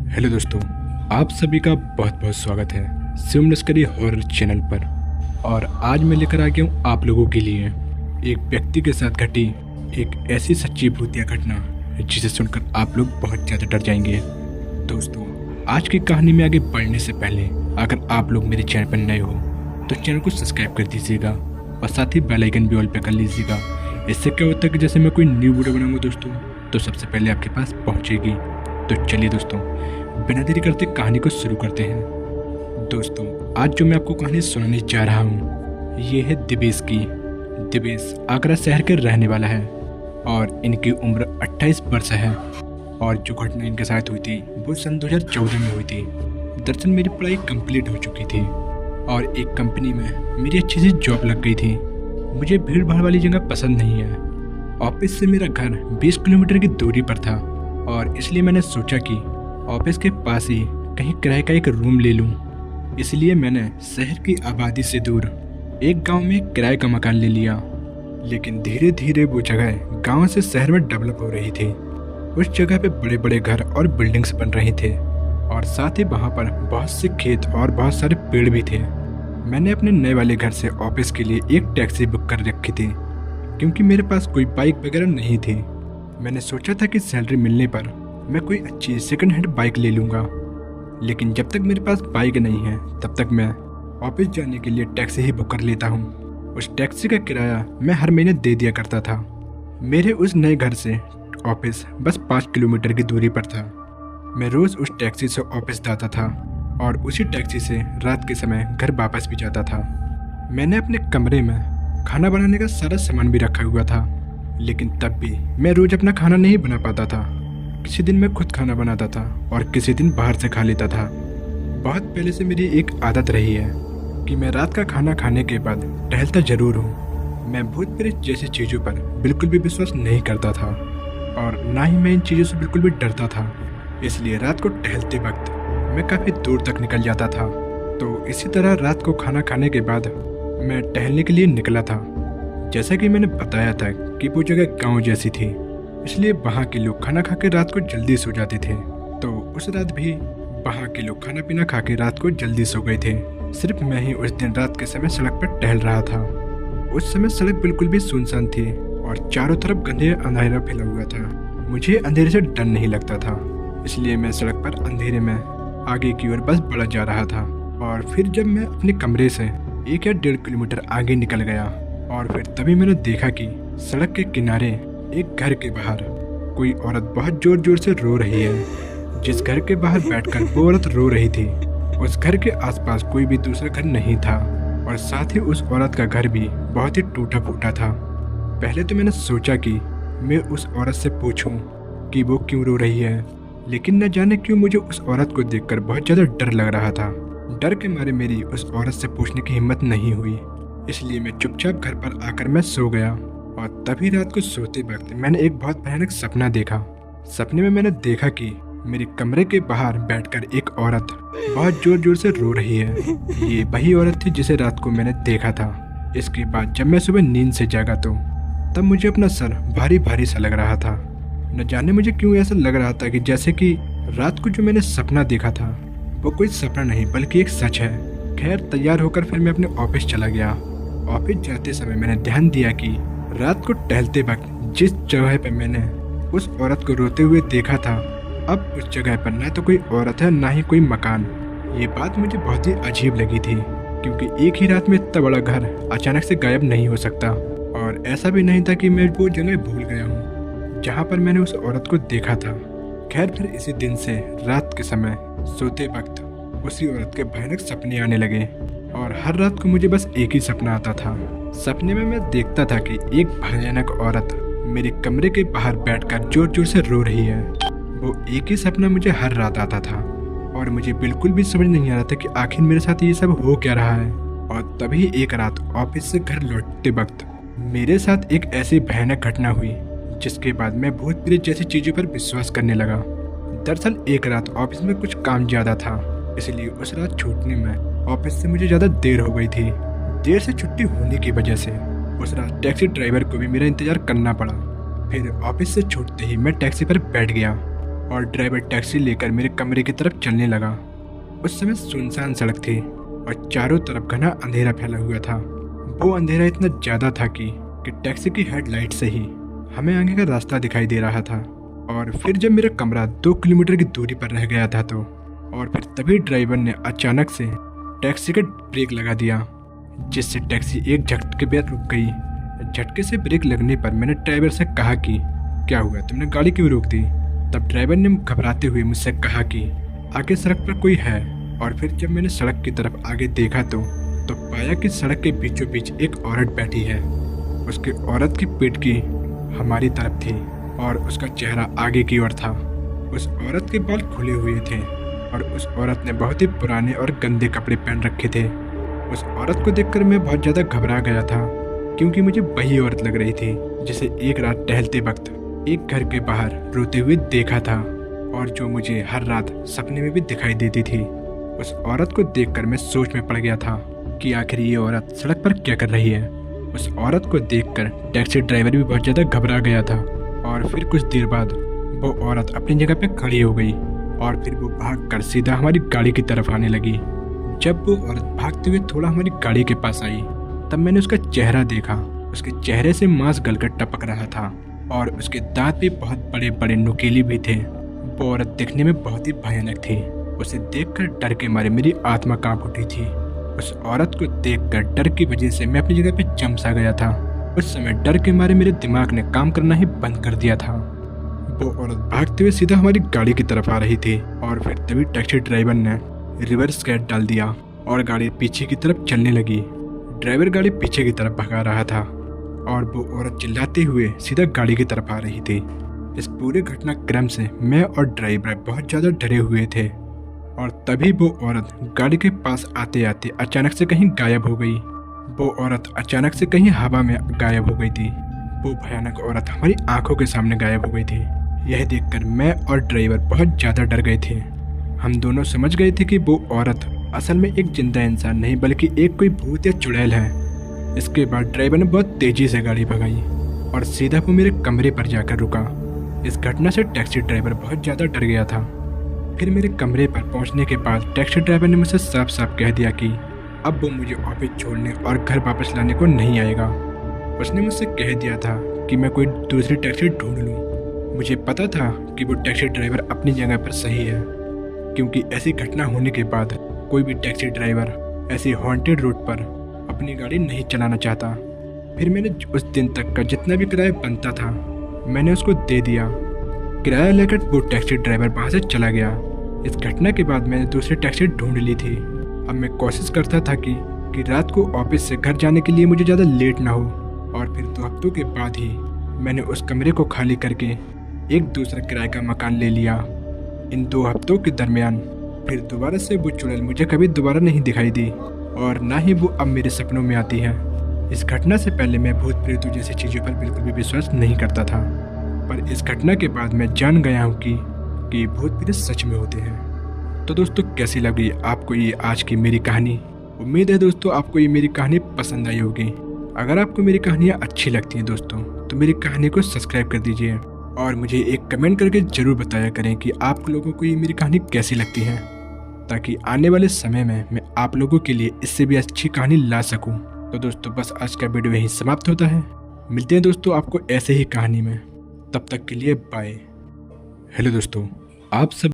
Hello दोस्तों, आप सभी का बहुत बहुत स्वागत है शिवम लश्करी हॉरर चैनल पर। और आज मैं लेकर आ गया हूँ आप लोगों के लिए एक व्यक्ति के साथ घटी एक ऐसी सच्ची भूतिया घटना जिसे सुनकर आप लोग बहुत ज़्यादा डर जाएंगे। दोस्तों, आज की कहानी में आगे बढ़ने से पहले अगर आप लोग मेरे चैनल पर नए हो तो चैनल को सब्सक्राइब कर दीजिएगा और साथ ही बेल आइकन भी ऑल पे कर लीजिएगा। इससे क्या होता है कि जैसे मैं कोई न्यू वीडियो बनाऊंगा दोस्तों तो सबसे पहले आपके पास पहुंचेगी। तो चलिए दोस्तों, बिना देरी करते कहानी को शुरू करते हैं। दोस्तों, आज जो मैं आपको कहानी सुनाने जा रहा हूँ ये है दिवेश की। दिवेश आगरा शहर के रहने वाला है और इनकी उम्र 28 वर्ष है। और जो घटना इनके साथ हुई थी वो सन 2014 में हुई थी। दरअसल मेरी पढ़ाई कंप्लीट हो चुकी थी और एक कंपनी में मेरी अच्छी सी जॉब लग गई थी। मुझे भीड़ भाड़ वाली जगह पसंद नहीं है। ऑफिस से मेरा घर 20 किलोमीटर की दूरी पर था और इसलिए मैंने सोचा कि ऑफिस के पास ही कहीं किराए का एक रूम ले लूं। इसलिए मैंने शहर की आबादी से दूर एक गांव में किराए का मकान ले लिया। लेकिन धीरे धीरे वो जगह गांव से शहर में डेवलप हो रही थी। उस जगह पे बड़े बड़े घर और बिल्डिंग्स बन रहे थे और साथ ही वहाँ पर बहुत से खेत और बहुत सारे पेड़ भी थे। मैंने अपने नए वाले घर से ऑफिस के लिए एक टैक्सी बुक कर रखी थी क्योंकि मेरे पास कोई बाइक वगैरह नहीं थी। मैंने सोचा था कि सैलरी मिलने पर मैं कोई अच्छी सेकंड हैंड बाइक ले लूँगा। लेकिन जब तक मेरे पास बाइक नहीं है तब तक मैं ऑफिस जाने के लिए टैक्सी ही बुक कर लेता हूँ। उस टैक्सी का किराया मैं हर महीने दे दिया करता था। मेरे उस नए घर से ऑफिस बस 5 किलोमीटर की दूरी पर था। मैं रोज़ उस टैक्सी से ऑफिस जाता था और उसी टैक्सी से रात के समय घर वापस भी जाता था। मैंने अपने कमरे में खाना बनाने का सारा सामान भी रखा हुआ था, लेकिन तब भी मैं रोज़ अपना खाना नहीं बना पाता था। किसी दिन मैं खुद खाना बनाता था और किसी दिन बाहर से खा लेता था। बहुत पहले से मेरी एक आदत रही है कि मैं रात का खाना खाने के बाद टहलता ज़रूर हूँ। मैं भूत प्रेत जैसी चीज़ों पर बिल्कुल भी विश्वास नहीं करता था और ना ही मैं इन चीज़ों से बिल्कुल भी डरता था। इसलिए रात को टहलते वक्त मैं काफ़ी दूर तक निकल जाता था। तो इसी तरह रात को खाना खाने के बाद मैं टहलने के लिए निकला था। जैसा कि मैंने बताया था कि वो जगह गाँव जैसी थी, इसलिए वहाँ के लोग खाना खा के रात को जल्दी सो जाते थे। तो उस रात भी वहाँ के लोग खाना पीना खा के रात को जल्दी सो गए थे। सिर्फ मैं ही उस दिन रात के समय सड़क पर टहल रहा था। उस समय सड़क बिल्कुल भी सुनसान थी और चारों तरफ गंदे अंधेरा फैला हुआ था। मुझे अंधेरे से डर नहीं लगता था, इसलिए मैं सड़क पर अंधेरे में आगे की ओर बस बढ़ जा रहा था। और फिर जब मैं अपने कमरे से 1 या 1.5 किलोमीटर आगे निकल गया और फिर तभी मैंने देखा कि सड़क के किनारे एक घर के बाहर कोई औरत बहुत जोर जोर से रो रही है। जिस घर के बाहर बैठकर वो औरत रो रही थी उस घर के आसपास कोई भी दूसरा घर नहीं था और साथ ही उस औरत का घर भी बहुत ही टूटा फूटा था। पहले तो मैंने सोचा कि मैं उस औरत से पूछूं कि वो क्यों रो रही है, लेकिन न जाने क्यों मुझे उस औरत को देखकर बहुत ज़्यादा डर लग रहा था। डर के मारे मेरी उस औरत से पूछने की हिम्मत नहीं हुई, इसलिए मैं चुपचाप घर पर आकर मैं सो गया। और तभी रात को सोते वक्त मैंने एक बहुत भयानक सपना देखा। सपने में मैंने देखा कि मेरे कमरे के बाहर बैठकर एक औरत बहुत जोर जोर से रो रही है। ये वही औरत थी जिसे रात को मैंने देखा था। इसके बाद जब मैं सुबह नींद से जागा तो तब मुझे अपना सर भारी भारी सा लग रहा था। न जाने मुझे क्यों ऐसा लग रहा था कि जैसे कि रात को जो मैंने सपना देखा था वो कोई सपना नहीं बल्कि एक सच है। खैर, तैयार होकर फिर मैं अपने ऑफिस चला गया। ऑफिस जाते समय मैंने ध्यान दिया कि रात को टहलते वक्त जिस जगह पर मैंने उस औरत को रोते हुए देखा था अब उस जगह पर ना तो कोई औरत है ना ही कोई मकान। ये बात मुझे बहुत ही अजीब लगी थी क्योंकि एक ही रात में इतना बड़ा घर अचानक से गायब नहीं हो सकता। और ऐसा भी नहीं था कि मैं वो जगह भूल गया हूँ जहाँ पर मैंने उस औरत को देखा था। खैर, फिर इसी दिन से रात के समय सोते वक्त उसी औरत के भयानक सपने आने लगे और हर रात को मुझे बस एक ही सपना आता था। सपने में मैं देखता था कि एक भयानक औरत मेरे कमरे के बाहर बैठकर जोर जोर से रो रही है। वो एक ही सपना मुझे हर रात आता था और मुझे बिल्कुल भी समझ नहीं आ रहा था कि आखिर मेरे साथ ये सब हो क्या रहा है। और तभी एक रात ऑफिस से घर लौटते वक्त मेरे साथ एक ऐसी भयानक घटना हुई जिसके बाद मैं भूत प्रेत जैसी चीज़ों पर विश्वास करने लगा। दरअसल एक रात ऑफिस में कुछ काम ज़्यादा था, इसलिए उस रात छूटने में ऑफिस से मुझे ज़्यादा देर हो गई थी। देर से छुट्टी होने की वजह से उस रात टैक्सी ड्राइवर को भी मेरा इंतज़ार करना पड़ा। फिर ऑफिस से छूटते ही मैं टैक्सी पर बैठ गया और ड्राइवर टैक्सी लेकर मेरे कमरे की तरफ चलने लगा। उस समय सुनसान सड़क थी और चारों तरफ घना अंधेरा फैला हुआ था। वो अंधेरा इतना ज़्यादा था कि टैक्सी की हेडलाइट से ही हमें आगे का रास्ता दिखाई दे रहा था। और फिर जब मेरा कमरा 2 किलोमीटर की दूरी पर रह गया था तो और फिर तभी ड्राइवर ने अचानक से टैक्सी का ब्रेक लगा दिया, जिससे टैक्सी एक झटके पर रुक गई। झटके से ब्रेक लगने पर मैंने ड्राइवर से कहा कि क्या हुआ, तुमने गाड़ी क्यों रोक दी? तब ड्राइवर ने घबराते हुए मुझसे कहा कि आगे सड़क पर कोई है। और फिर जब मैंने सड़क की तरफ आगे देखा तो पाया कि सड़क के बीचों बीच एक औरत बैठी है। उसके औरत की पीठ की हमारी तरफ थी और उसका चेहरा आगे की ओर था। उस औरत के बाल खुले हुए थे और उस औरत ने बहुत ही पुराने और गंदे कपड़े पहन रखे थे। उस औरत को देखकर मैं बहुत ज़्यादा घबरा गया था, क्योंकि मुझे वही औरत लग रही थी जिसे एक रात टहलते वक्त एक घर के बाहर रोते हुए देखा था और जो मुझे हर रात सपने में भी दिखाई देती थी। उस औरत को देखकर मैं सोच में पड़ गया था कि आखिर ये औरत सड़क पर क्या कर रही है। उस औरत को देखकर टैक्सी ड्राइवर भी बहुत ज़्यादा घबरा गया था। और फिर कुछ देर बाद वो औरत अपनी जगह पे खड़ी हो गई और फिर वो भागकर सीधा हमारी गाड़ी की तरफ आने लगी। जब वो औरत भागते हुए थोड़ा हमारी गाड़ी के पास आई तब मैंने उसका चेहरा देखा। उसके चेहरे से मांस गलकर टपक रहा था और उसके दांत भी बहुत बड़े बड़े नुकीले भी थे। वो औरत देखने में बहुत ही भयानक थी। उसे देखकर डर के मारे मेरी आत्मा कांप उठी थी। उस औरत को देखकर डर की वजह से मैं अपनी जगह पे जम सा गया था। उस समय डर के मारे मेरे दिमाग ने काम करना ही बंद कर दिया था। वो औरत भागते हुए सीधा हमारी गाड़ी की तरफ आ रही थी और फिर तभी टैक्सी ड्राइवर ने रिवर्स गेयर डाल दिया और गाड़ी पीछे की तरफ चलने लगी। ड्राइवर गाड़ी पीछे की तरफ भगा रहा था और वो औरत चिल्लाते हुए सीधा गाड़ी की तरफ आ रही थी। इस पूरे घटनाक्रम से मैं और ड्राइवर बहुत ज़्यादा डरे हुए थे। और तभी वो औरत गाड़ी के पास आते आते अचानक से कहीं गायब हो गई। वो औरत अचानक से कहीं हवा में गायब हो गई थी। वो भयानक औरत हमारी आंखों के सामने गायब हो गई थी। यह देखकर मैं और ड्राइवर बहुत ज़्यादा डर गए थे। हम दोनों समझ गए थे कि वो औरत असल में एक जिंदा इंसान नहीं बल्कि एक कोई भूत या चुड़ैल है। इसके बाद ड्राइवर ने बहुत तेज़ी से गाड़ी भगाई और सीधा वो मेरे कमरे पर जाकर रुका। इस घटना से टैक्सी ड्राइवर बहुत ज़्यादा डर गया था। फिर मेरे कमरे पर पहुंचने के बाद टैक्सी ड्राइवर ने मुझसे साफ साफ कह दिया कि अब वो मुझे ऑफिस छोड़ने और घर वापस लाने को नहीं आएगा। उसने मुझसे कह दिया था कि मैं कोई दूसरी टैक्सी ढूंढ लूँ। मुझे पता था कि वो टैक्सी ड्राइवर अपनी जगह पर सही है, क्योंकि ऐसी घटना होने के बाद कोई भी टैक्सी ड्राइवर ऐसी हॉन्टेड रोड पर अपनी गाड़ी नहीं चलाना चाहता। फिर मैंने उस दिन तक का जितना भी किराया बनता था मैंने उसको दे दिया। किराया लेकर वो टैक्सी ड्राइवर वहाँ से चला गया। इस घटना के बाद मैंने दूसरी टैक्सी ढूंढ ली थी। अब मैं कोशिश करता था कि रात को ऑफिस से घर जाने के लिए मुझे ज़्यादा लेट ना हो। और फिर 2 हफ्तों के बाद ही मैंने उस कमरे को खाली करके एक दूसरा किराए का मकान ले लिया। इन 2 हफ्तों के दरमियान फिर दोबारा से वो चुड़ैल मुझे कभी दोबारा नहीं दिखाई दी और ना ही वो अब मेरे सपनों में आती है। इस घटना से पहले मैं भूत प्रेतों जैसी चीज़ों पर बिल्कुल भी विश्वास नहीं करता था, पर इस घटना के बाद मैं जान गया हूँ कि भूत प्रेत सच में होते हैं। तो दोस्तों, कैसी लगी आपको ये आज की मेरी कहानी? उम्मीद है दोस्तों आपको ये मेरी कहानी पसंद आई होगी। अगर आपको मेरी कहानियाँ अच्छी लगती हैं दोस्तों तो मेरी कहानी को सब्सक्राइब कर दीजिए और मुझे एक कमेंट करके ज़रूर बताया करें कि आप लोगों को ये मेरी कहानी कैसी लगती है, ताकि आने वाले समय में मैं आप लोगों के लिए इससे भी अच्छी कहानी ला सकूं। तो दोस्तों बस आज का वीडियो यहीं समाप्त होता है। मिलते हैं दोस्तों आपको ऐसे ही कहानी में, तब तक के लिए बाय। हेलो दोस्तों, आप सब